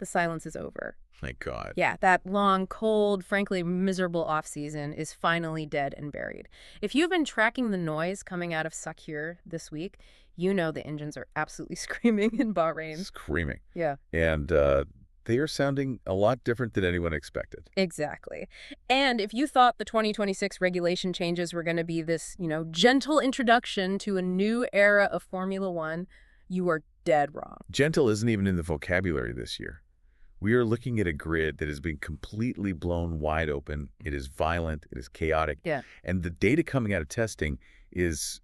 the silence is over. Thank God. Yeah, that long, cold, frankly miserable off-season is finally dead and buried. If you've been tracking the noise coming out of Sakhir this week, you know the engines are absolutely screaming in Bahrain. Screaming. Yeah. And they are sounding a lot different than anyone expected. Exactly. And if you thought the 2026 regulation changes were going to be this, gentle introduction to a new era of Formula One, you are dead wrong. Gentle isn't even in the vocabulary this year. We are looking at a grid that has been completely blown wide open. It is violent. It is chaotic. Yeah. And the data coming out of testing is,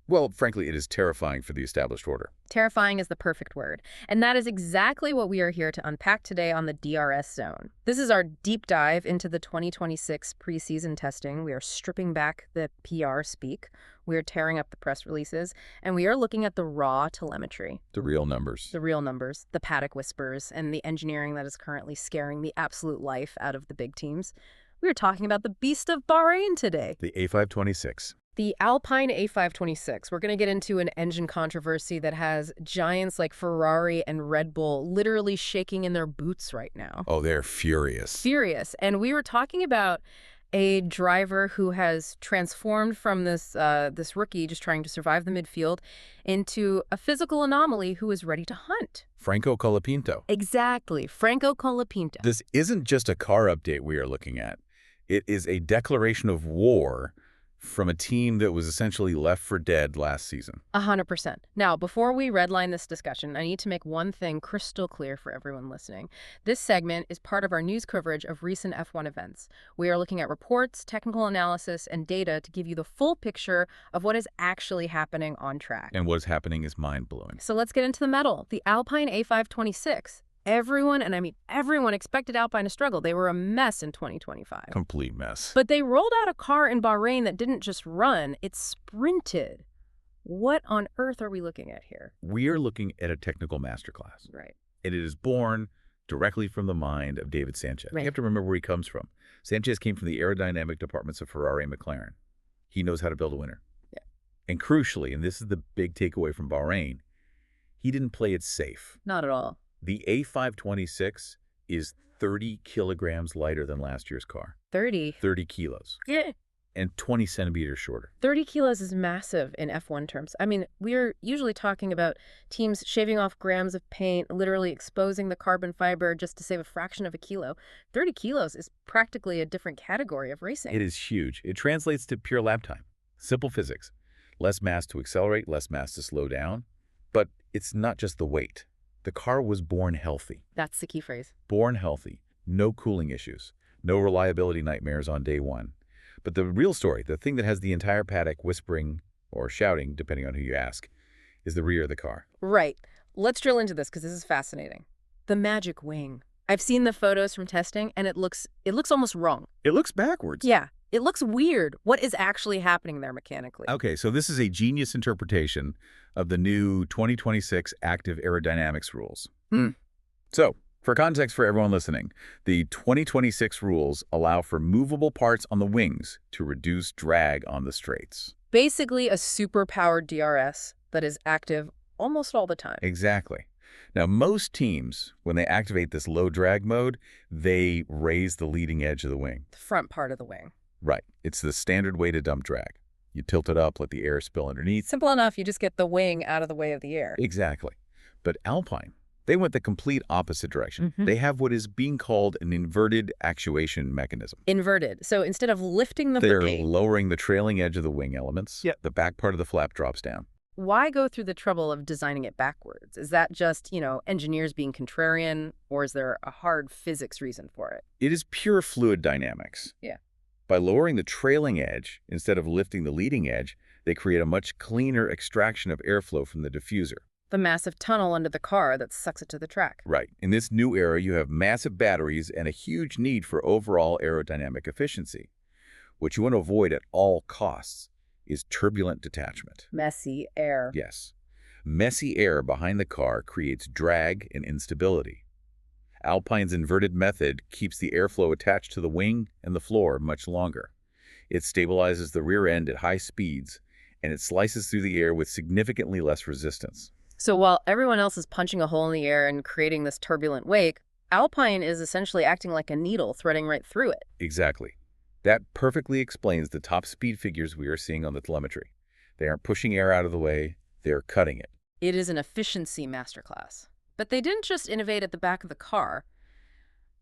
well, frankly, it is terrifying for the established order. Terrifying is the perfect word. And that is exactly what we are here to unpack today on the DRS Zone. This is our deep dive into the 2026 preseason testing. We are stripping back the PR speak. We are tearing up the press releases. And we are looking at the raw telemetry. The real numbers. The real numbers, the paddock whispers, and the engineering that is currently scaring the absolute life out of the big teams. We are talking about the beast of Bahrain today. The A526. The Alpine A526. We're going to get into an engine controversy that has giants like Ferrari and Red Bull literally shaking in their boots right now. Oh, they're furious. Furious. And we were talking about a driver who has transformed from this rookie just trying to survive the midfield into a physical anomaly who is ready to hunt. Franco Colapinto. Exactly. Franco Colapinto. This isn't just a car update we are looking at. It is a declaration of war from a team that was essentially left for dead last season. 100%. Now, before we redline this discussion, I need to make one thing crystal clear for everyone listening. This segment is part of our news coverage of recent F1 events. We are looking at reports, technical analysis, and data to give you the full picture of what is actually happening on track. And what is happening is mind-blowing. So let's get into the metal. The Alpine A526. Everyone, and I mean everyone, expected Alpine to struggle. They were a mess in 2025. Complete mess. But they rolled out a car in Bahrain that didn't just run, it sprinted. What on earth are we looking at here? We are looking at a technical masterclass. Right. And it is born directly from the mind of David Sanchez. Right. You have to remember where he comes from. Sanchez came from the aerodynamic departments of Ferrari and McLaren. He knows how to build a winner. Yeah. And crucially, and this is the big takeaway from Bahrain, he didn't play it safe. Not at all. The A526 is 30 kilograms lighter than last year's car. 30. 30 kilos. Yeah. And 20 centimeters shorter. 30 kilos is massive in F1 terms. I mean, we're usually talking about teams shaving off grams of paint, literally exposing the carbon fiber just to save a fraction of a kilo. 30 kilos is practically a different category of racing. It is huge. It translates to pure lap time. Simple physics. Less mass to accelerate, less mass to slow down. But it's not just the weight. The car was born healthy. That's the key phrase. Born healthy. No cooling issues. No reliability nightmares on day one. But the real story, the thing that has the entire paddock whispering or shouting, depending on who you ask, is the rear of the car. Right. Let's drill into this because this is fascinating. The magic wing. I've seen the photos from testing and it looks almost wrong. It looks backwards. Yeah. It looks weird. What is actually happening there mechanically? Okay, so this is a genius interpretation of the new 2026 active aerodynamics rules. So, for context for everyone listening, the 2026 rules allow for movable parts on the wings to reduce drag on the straights. Basically a super-powered DRS that is active almost all the time. Exactly. Now, most teams, when they activate this low drag mode, they raise the leading edge of the wing. The front part of the wing. Right. It's the standard way to dump drag. You tilt it up, let the air spill underneath. Simple enough, you just get the wing out of the way of the air. Exactly. But Alpine, they went the complete opposite direction. They have what is being called an inverted actuation mechanism. Inverted. So instead of lifting the They're wing, lowering the trailing edge of the wing elements. Yep. The back part of the flap drops down. why go through the trouble of designing it backwards? Is that just, engineers being contrarian, or is there a hard physics reason for it? It is pure fluid dynamics. Yeah. By lowering the trailing edge instead of lifting the leading edge, they create a much cleaner extraction of airflow from the diffuser. The massive tunnel under the car that sucks it to the track. Right. In this new era, you have massive batteries and a huge need for overall aerodynamic efficiency. What you want to avoid at all costs is turbulent detachment. Messy air. Yes. Messy air behind the car creates drag and instability. Alpine's inverted method keeps the airflow attached to the wing and the floor much longer. It stabilizes the rear end at high speeds, and it slices through the air with significantly less resistance. So while everyone else is punching a hole in the air and creating this turbulent wake, Alpine is essentially acting like a needle threading right through it. Exactly. That perfectly explains the top speed figures we are seeing on the telemetry. They aren't pushing air out of the way, they're cutting it. It is an efficiency masterclass. But they didn't just innovate at the back of the car.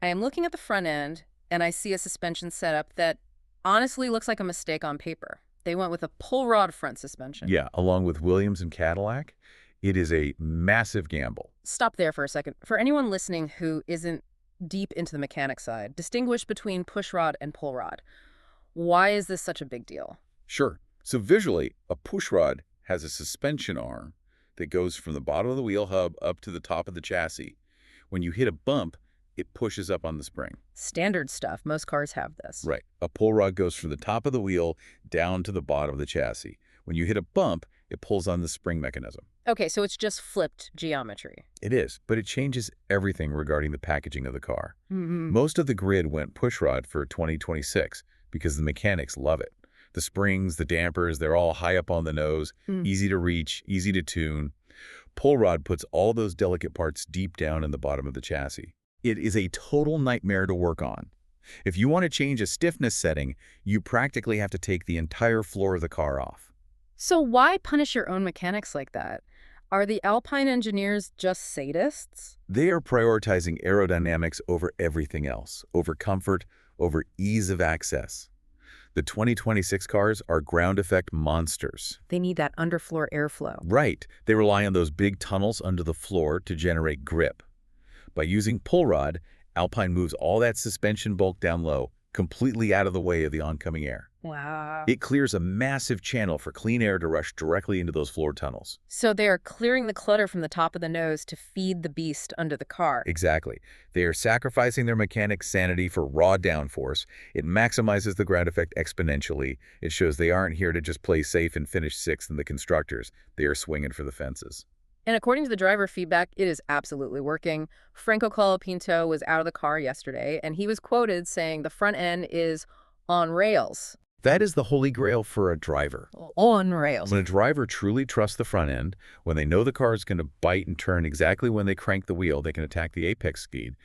I am looking at the front end, and I see a suspension setup that honestly looks like a mistake on paper. They went with a pull rod front suspension. Yeah, along with Williams and Cadillac, it is a massive gamble. Stop there for a second. For anyone listening who isn't deep into the mechanic side, distinguish between push rod and pull rod. Why is this such a big deal? Sure. So visually, a push rod has a suspension arm that goes from the bottom of the wheel hub up to the top of the chassis. When you hit a bump, it pushes up on the spring. Standard stuff. Most cars have this. Right. A pull rod goes from the top of the wheel down to the bottom of the chassis. When you hit a bump, it pulls on the spring mechanism. Okay, so it's just flipped geometry. It is, but it changes everything regarding the packaging of the car. Mm-hmm. Most of the grid went pushrod for 2026 because the mechanics love it. The springs, the dampers, they're all high up on the nose, easy to reach, easy to tune. Pull rod puts all those delicate parts deep down in the bottom of the chassis. It is a total nightmare to work on. If you want to change a stiffness setting, you practically have to take the entire floor of the car off. So why punish your own mechanics like that? Are the Alpine engineers just sadists? They are prioritizing aerodynamics over everything else, over comfort, over ease of access. The 2026 cars are ground effect monsters. They need that underfloor airflow. Right. They rely on those big tunnels under the floor to generate grip. By using pull rod, Alpine moves all that suspension bulk down low, completely out of the way of the oncoming air. Wow. It clears a massive channel for clean air to rush directly into those floor tunnels. So they are clearing the clutter from the top of the nose to feed the beast under the car. Exactly. They are sacrificing their mechanics' sanity for raw downforce. It maximizes the ground effect exponentially. It shows they aren't here to just play safe and finish sixth in the constructors. They are swinging for the fences. And according to the driver feedback, it is absolutely working. Franco Colapinto was out of the car yesterday, and he was quoted saying the front end is on rails. That is the holy grail for a driver. On rails. When a driver truly trusts the front end, when they know the car is going to bite and turn exactly when they crank the wheel, they can attack the apex speed.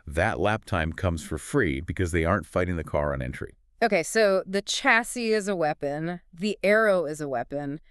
That lap time comes for free because they aren't fighting the car on entry. Okay, so the chassis is a weapon, the aero is a weapon,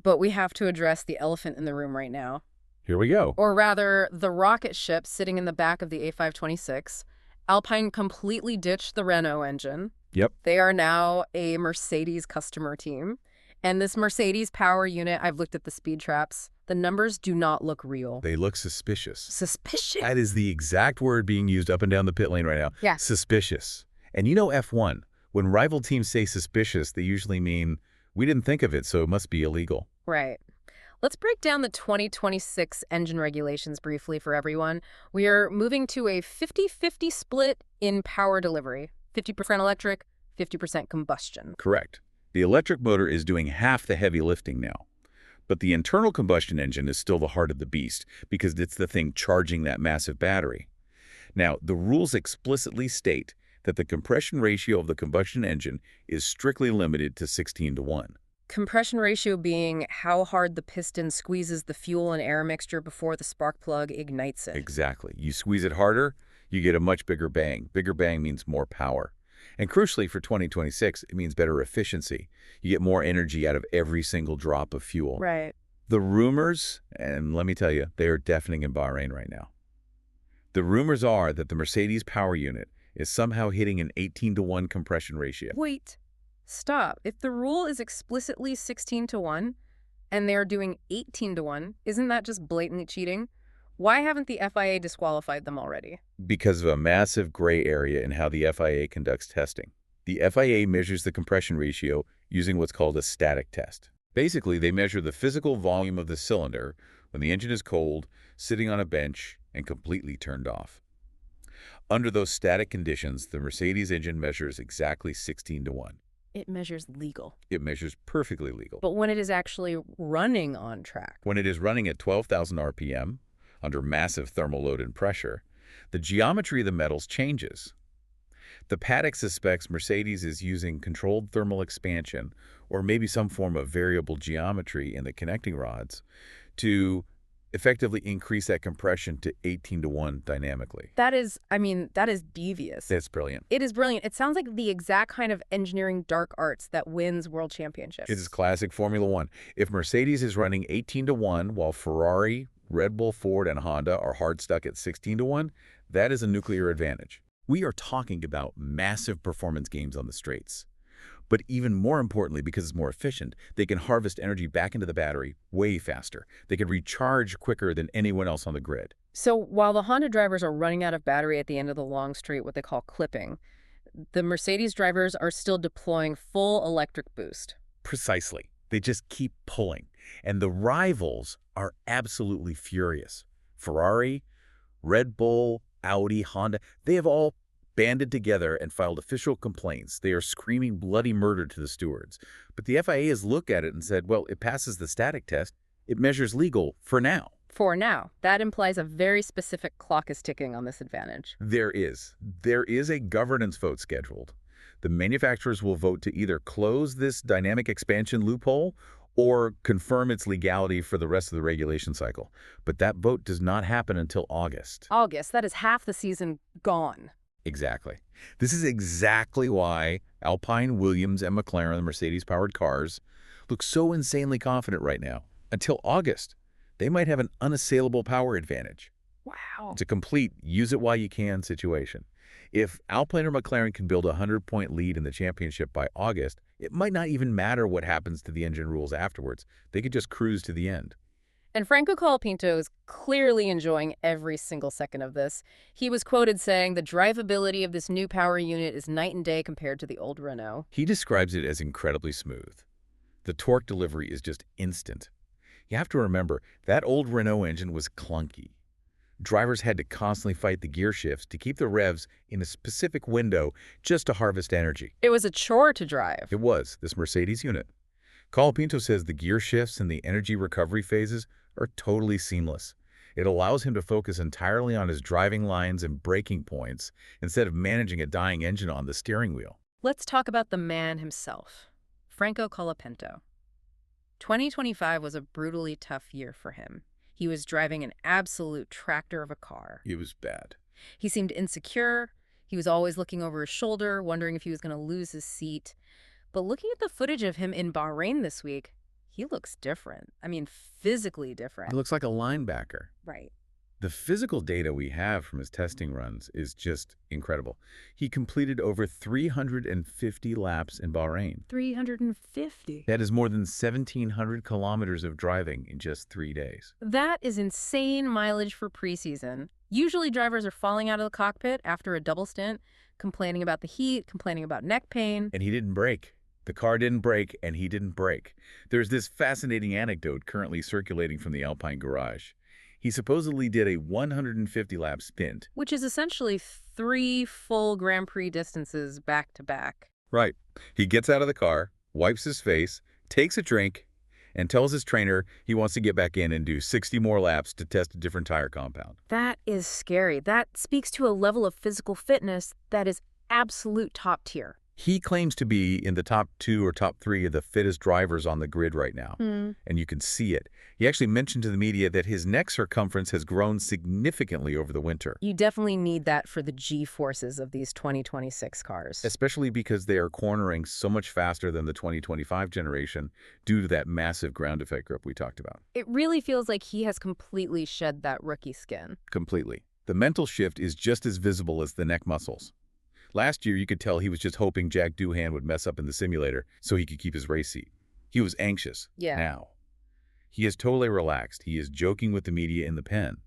but we have to address the elephant in the room right now. Here we go. Or rather, the rocket ship sitting in the back of the A526. Alpine completely ditched the Renault engine. Yep. They are now a Mercedes customer team. And this Mercedes power unit, I've looked at the speed traps. The numbers do not look real. They look suspicious. Suspicious? That is the exact word being used up and down the pit lane right now. Yeah. Suspicious. And you know F1, when rival teams say suspicious, they usually mean, we didn't think of it, so it must be illegal. Right. Let's break down the 2026 engine regulations briefly for everyone. We are moving to a 50-50 split in power delivery. 50% electric, 50% combustion. Correct. The electric motor is doing half the heavy lifting now. But the internal combustion engine is still the heart of the beast because it's the thing charging that massive battery. Now, the rules explicitly state that the compression ratio of the combustion engine is strictly limited to 16:1. Compression ratio being how hard the piston squeezes the fuel and air mixture before the spark plug ignites it. Exactly. You squeeze it harder, you get a much bigger bang. Bigger bang means more power. And crucially for 2026, it means better efficiency. You get more energy out of every single drop of fuel. Right. The rumors, and let me tell you, they are deafening in Bahrain right now. The rumors are that the Mercedes power unit is somehow hitting an 18:1 compression ratio. Wait. Stop. If the rule is explicitly 16:1 and they're doing 18:1, isn't that just blatantly cheating? Why haven't the FIA disqualified them already? Because of a massive gray area in how the FIA conducts testing. The FIA measures the compression ratio using what's called a static test. Basically, they measure the physical volume of the cylinder when the engine is cold, sitting on a bench, and completely turned off. Under those static conditions, the Mercedes engine measures exactly 16:1. It measures legal. It measures perfectly legal. But when it is actually running on track? When it is running at 12,000 RPM, under massive thermal load and pressure, the geometry of the metals changes. The PADDOCK suspects Mercedes is using controlled thermal expansion, or maybe some form of variable geometry in the connecting rods, to effectively increase that compression to 18-to-1 dynamically. That is, that is devious. That's brilliant. It is brilliant. It sounds like the exact kind of engineering dark arts that wins world championships. It is classic Formula One. If Mercedes is running 18-to-1 while Ferrari, Red Bull, Ford, and Honda are hard stuck at 16-to-1, that is a nuclear advantage. We are talking about massive performance gains on the straights. But even more importantly, because it's more efficient, they can harvest energy back into the battery way faster. They can recharge quicker than anyone else on the grid. So while the Honda drivers are running out of battery at the end of the long straight, what they call clipping, the Mercedes drivers are still deploying full electric boost. Precisely. They just keep pulling. And the rivals are absolutely furious. Ferrari, Red Bull, Audi, Honda, they have all banded together and filed official complaints. They are screaming bloody murder to the stewards. But the FIA has looked at it and said, well, it passes the static test. It measures legal for now. For now. That implies a very specific clock is ticking on this advantage. There is. There is a governance vote scheduled. The manufacturers will vote to either close this dynamic expansion loophole or confirm its legality for the rest of the regulation cycle. But that vote does not happen until August. August, that is half the season gone. Exactly. This is exactly why Alpine, Williams, and McLaren, the Mercedes-powered cars, look so insanely confident right now. Until August, they might have an unassailable power advantage. Wow. It's a complete use-it-while-you-can situation. If Alpine or McLaren can build a 100-point lead in the championship by August, it might not even matter what happens to the engine rules afterwards. They could just cruise to the end. And Franco Colapinto is clearly enjoying every single second of this. He was quoted saying, the drivability of this new power unit is night and day compared to the old Renault. He describes it as incredibly smooth. The torque delivery is just instant. You have to remember, that old Renault engine was clunky. Drivers had to constantly fight the gear shifts to keep the revs in a specific window just to harvest energy. It was a chore to drive. It was, this Mercedes unit. Colapinto says the gear shifts and the energy recovery phases are totally seamless. It allows him to focus entirely on his driving lines and braking points instead of managing a dying engine on the steering wheel. Let's talk about the man himself, Franco Colapinto. 2025 was a brutally tough year for him. He was driving an absolute tractor of a car. It was bad. He seemed insecure. He was always looking over his shoulder, wondering if he was going to lose his seat. But looking at the footage of him in Bahrain this week, he looks different. Physically different. He looks like a linebacker. Right. The physical data we have from his testing runs is just incredible. He completed over 350 laps in Bahrain. 350? That is more than 1,700 kilometers of driving in just 3 days. That is insane mileage for preseason. Usually drivers are falling out of the cockpit after a double stint, complaining about the heat, complaining about neck pain. And he didn't brake. The car didn't brake, and he didn't brake. There's this fascinating anecdote currently circulating from the Alpine garage. He supposedly did a 150-lap stint. Which is essentially 3 full Grand Prix distances back to back. Right. He gets out of the car, wipes his face, takes a drink, and tells his trainer he wants to get back in and do 60 more laps to test a different tire compound. That is scary. That speaks to a level of physical fitness that is absolute top tier. He claims to be in the top 2 or top 3 of the fittest drivers on the grid right now, and you can see it. He actually mentioned to the media that his neck circumference has grown significantly over the winter. You definitely need that for the G-forces of these 2026 cars. Especially because they are cornering so much faster than the 2025 generation due to that massive ground effect grip we talked about. It really feels like he has completely shed that rookie skin. Completely. The mental shift is just as visible as the neck muscles. Last year, you could tell he was just hoping Jack Doohan would mess up in the simulator so he could keep his race seat. He was anxious. Yeah. Now, he is totally relaxed. He is joking with the media in the pen.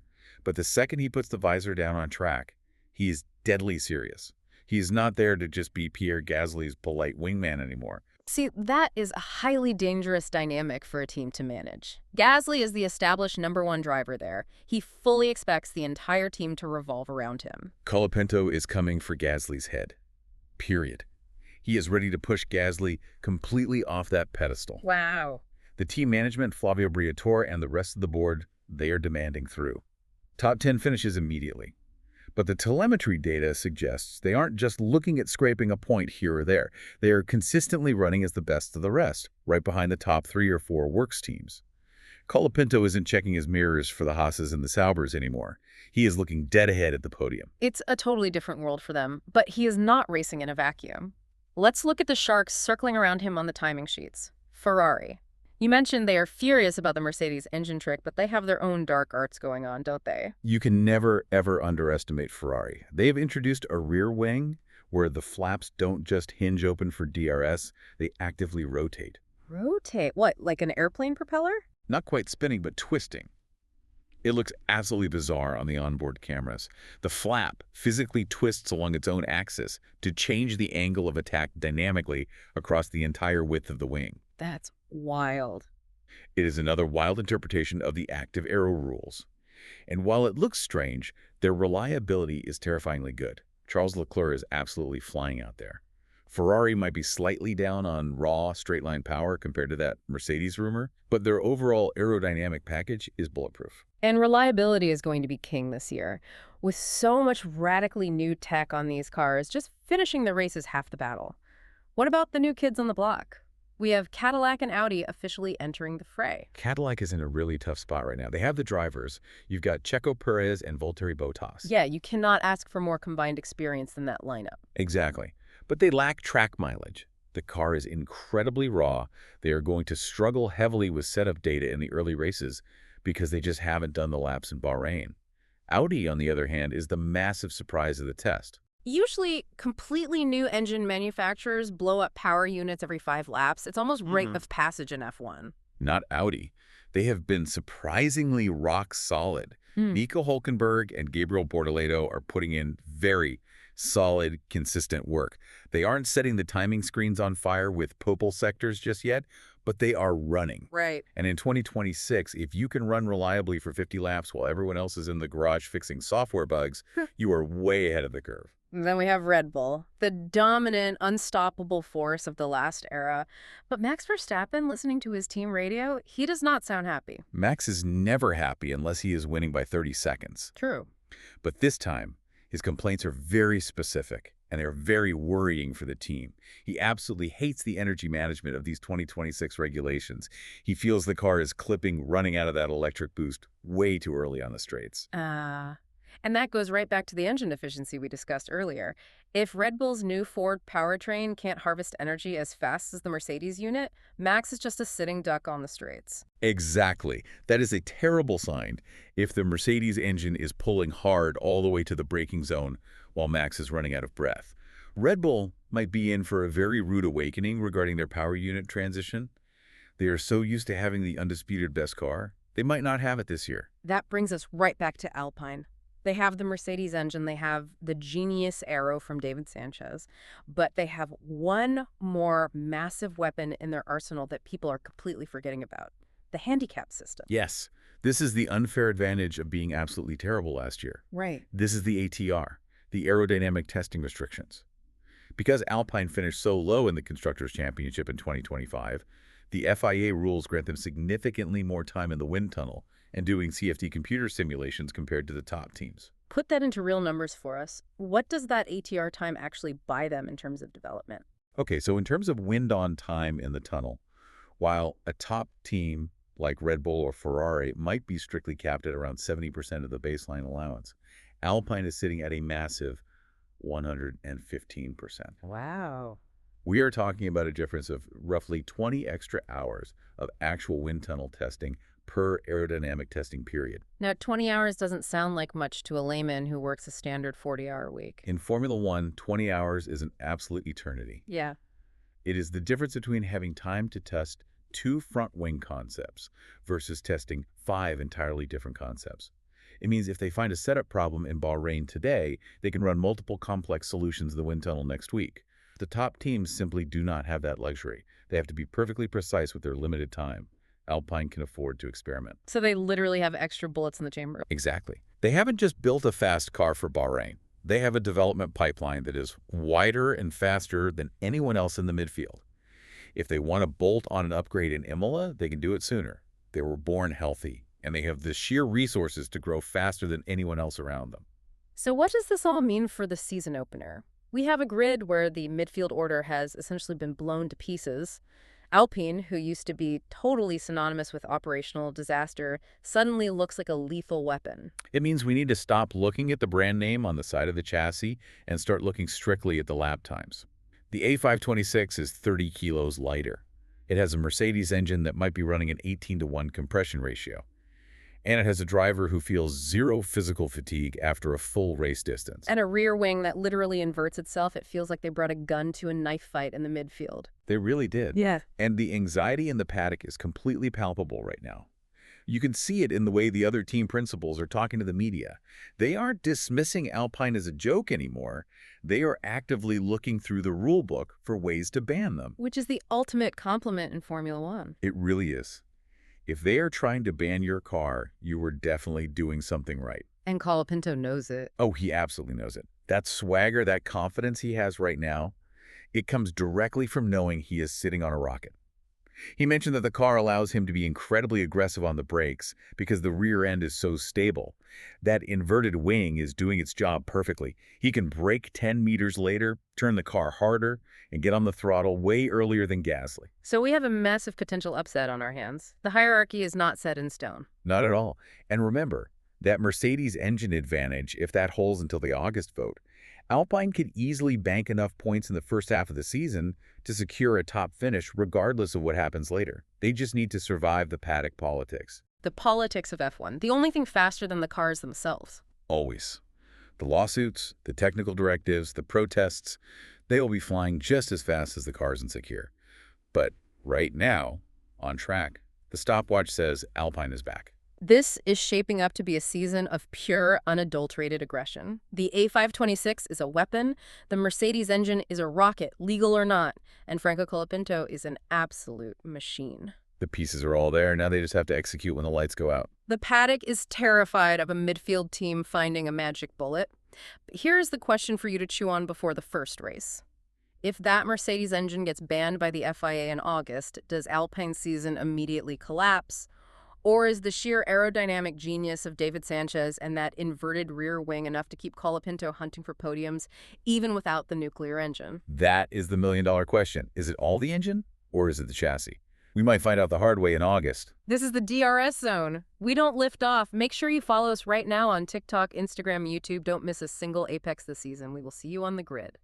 But the second he puts the visor down on track, he is deadly serious. He is not there to just be Pierre Gasly's polite wingman anymore. See, that is a highly dangerous dynamic for a team to manage. Gasly is the established #1 driver there. He fully expects the entire team to revolve around him. Colapinto is coming for Gasly's head. Period. He is ready to push Gasly completely off that pedestal. Wow. The team management, Flavio Briatore, and the rest of the board, they are demanding through. Top 10 finishes immediately. But the telemetry data suggests they aren't just looking at scraping a point here or there. They are consistently running as the best of the rest, right behind the top 3 or 4 works teams. Colapinto isn't checking his mirrors for the Haas's and the Saubers anymore. He is looking dead ahead at the podium. It's a totally different world for them, but he is not racing in a vacuum. Let's look at the sharks circling around him on the timing sheets. Ferrari. You mentioned they are furious about the Mercedes engine trick, but they have their own dark arts going on, don't they? You can never, ever underestimate Ferrari. They have introduced a rear wing where the flaps don't just hinge open for DRS, they actively rotate. Rotate? What, like an airplane propeller? Not quite spinning, but twisting. It looks absolutely bizarre on the onboard cameras. The flap physically twists along its own axis to change the angle of attack dynamically across the entire width of the wing. That's wild. It is another wild interpretation of the active aero rules. And while it looks strange, their reliability is terrifyingly good. Charles Leclerc is absolutely flying out there. Ferrari might be slightly down on raw straight-line power compared to that Mercedes rumor, but their overall aerodynamic package is bulletproof. And reliability is going to be king this year. With so much radically new tech on these cars, just finishing the race is half the battle. What about the new kids on the block? We have Cadillac and Audi officially entering the fray. Cadillac is in a really tough spot right now. They have the drivers. You've got Checo Perez and Valtteri Bottas. Yeah, you cannot ask for more combined experience than that lineup. Exactly. But they lack track mileage. The car is incredibly raw. They are going to struggle heavily with setup data in the early races because they just haven't done the laps in Bahrain. Audi, on the other hand, is the massive surprise of the test. Usually, completely new engine manufacturers blow up power units every 5 laps. It's almost rite of passage in F1. Not Audi. They have been surprisingly rock solid. Nico Hülkenberg and Gabriel Bortoleto are putting in very solid, consistent work. They aren't setting the timing screens on fire with Popel sectors just yet, but they are running. Right. And in 2026, if you can run reliably for 50 laps while everyone else is in the garage fixing software bugs, you are way ahead of the curve. And then we have Red Bull, the dominant, unstoppable force of the last era. But Max Verstappen, listening to his team radio, he does not sound happy. Max is never happy unless he is winning by 30 seconds. True. But this time, his complaints are very specific, and they're very worrying for the team. He absolutely hates the energy management of these 2026 regulations. He feels the car is clipping, running out of that electric boost way too early on the straights. And that goes right back to the engine efficiency we discussed earlier. If Red Bull's new Ford powertrain can't harvest energy as fast as the Mercedes unit, Max is just a sitting duck on the straights. Exactly. That is a terrible sign if the Mercedes engine is pulling hard all the way to the braking zone while Max is running out of breath. Red Bull might be in for a very rude awakening regarding their power unit transition. They are so used to having the undisputed best car, they might not have it this year. That brings us right back to Alpine. They have the Mercedes engine, they have the genius aero from David Sanchez, but they have one more massive weapon in their arsenal that people are completely forgetting about, the handicap system. Yes, this is the unfair advantage of being absolutely terrible last year. Right. This is the ATR, the aerodynamic testing restrictions. Because Alpine finished so low in the Constructors' Championship in 2025, the FIA rules grant them significantly more time in the wind tunnel and doing CFD computer simulations compared to the top teams. Put that into real numbers for us. What does that ATR time actually buy them in terms of development? Okay, so in terms of wind-on time in the tunnel, while a top team like Red Bull or Ferrari might be strictly capped at around 70% of the baseline allowance, Alpine is sitting at a massive 115%. Wow. We are talking about a difference of roughly 20 extra hours of actual wind tunnel testing per aerodynamic testing period. Now, 20 hours doesn't sound like much to a layman who works a standard 40-hour week. In Formula One, 20 hours is an absolute eternity. Yeah. It is the difference between having time to test 2 front wing concepts versus testing 5 entirely different concepts. It means if they find a setup problem in Bahrain today, they can run multiple complex solutions in the wind tunnel next week. The top teams simply do not have that luxury. They have to be perfectly precise with their limited time. Alpine can afford to experiment. So they literally have extra bullets in the chamber. Exactly. They haven't just built a fast car for Bahrain. They have a development pipeline that is wider and faster than anyone else in the midfield. If they want to bolt on an upgrade in Imola, they can do it sooner. They were born healthy, and they have the sheer resources to grow faster than anyone else around them. So what does this all mean for the season opener? We have a grid where the midfield order has essentially been blown to pieces. Alpine, who used to be totally synonymous with operational disaster, suddenly looks like a lethal weapon. It means we need to stop looking at the brand name on the side of the chassis and start looking strictly at the lap times. The A526 is 30 kilos lighter. It has a Mercedes engine that might be running an 18-to-1 compression ratio. And it has a driver who feels zero physical fatigue after a full race distance. And a rear wing that literally inverts itself. It feels like they brought a gun to a knife fight in the midfield. They really did. Yeah. And the anxiety in the paddock is completely palpable right now. You can see it in the way the other team principals are talking to the media. They aren't dismissing Alpine as a joke anymore. They are actively looking through the rule book for ways to ban them. Which is the ultimate compliment in Formula One. It really is. If they are trying to ban your car, you are definitely doing something right. And Colapinto knows it. Oh, he absolutely knows it. That swagger, that confidence he has right now, it comes directly from knowing he is sitting on a rocket. He mentioned that the car allows him to be incredibly aggressive on the brakes because the rear end is so stable. That inverted wing is doing its job perfectly. He can brake 10 meters later, turn the car harder, and get on the throttle way earlier than Gasly. So we have a massive potential upset on our hands. The hierarchy is not set in stone. Not at all. And remember, that Mercedes engine advantage, if that holds until the August vote, Alpine could easily bank enough points in the first half of the season to secure a top finish regardless of what happens later. They just need to survive the paddock politics. The politics of F1, the only thing faster than the cars themselves. Always. The lawsuits, the technical directives, the protests, they will be flying just as fast as the cars in Secure. But right now, on track, the stopwatch says Alpine is back. This is shaping up to be a season of pure, unadulterated aggression. The A526 is a weapon, the Mercedes engine is a rocket, legal or not, and Franco Colapinto is an absolute machine. The pieces are all there, now they just have to execute when the lights go out. The paddock is terrified of a midfield team finding a magic bullet. But here's the question for you to chew on before the first race. If that Mercedes engine gets banned by the FIA in August, does Alpine's season immediately collapse? Or is the sheer aerodynamic genius of David Sanchez and that inverted rear wing enough to keep Colapinto hunting for podiums, even without the nuclear engine? That is the million-dollar question. Is it all the engine, or is it the chassis? We might find out the hard way in August. This is the DRS zone. We don't lift off. Make sure you follow us right now on TikTok, Instagram, YouTube. Don't miss a single Apex this season. We will see you on the grid.